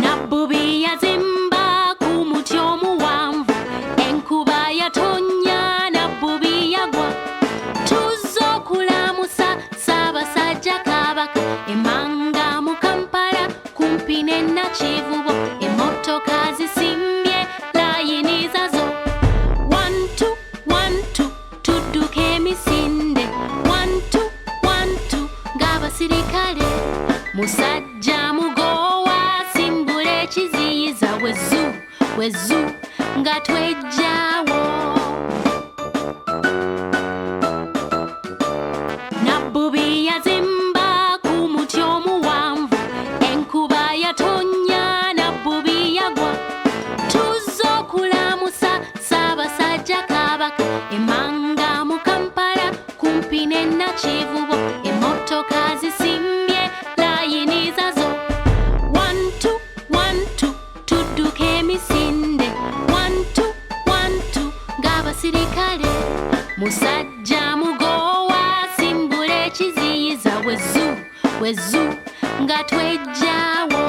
Nabbubi yazimba ku muti omuwanvu, enkuba yatonnya, Nabbubi yagwa. Tuzze okulamusa Ssaabasajja Kabaka, Emanga mu Kampala kumpi ne Nakivubo, emmotoka zisimbye layini zazo. 1, 2, 1, 2 tudduka emisinde, 1, 2, 1, 2 ng'abasirikale. Musajja mugowa asimbula ekiziyiza, wezu wezu nga twejjaawo. Nabbubi yazimba ku muti omuwanvu, enkuba yatonnya, Nabbubi yagwa. Tuzze okulamusa Ssaabasajja Kabaka, Emanga mu Kampala kumpi ne Nakivubo, emmotoka zisimbye layini zazo. 1, 2, 1, 2 tudduka emisinde, 1, 2, 1, 2 ng'abasirikale. Musajja mugowa asimbula ekiziyiza, wezu wezu nga twejjaawo.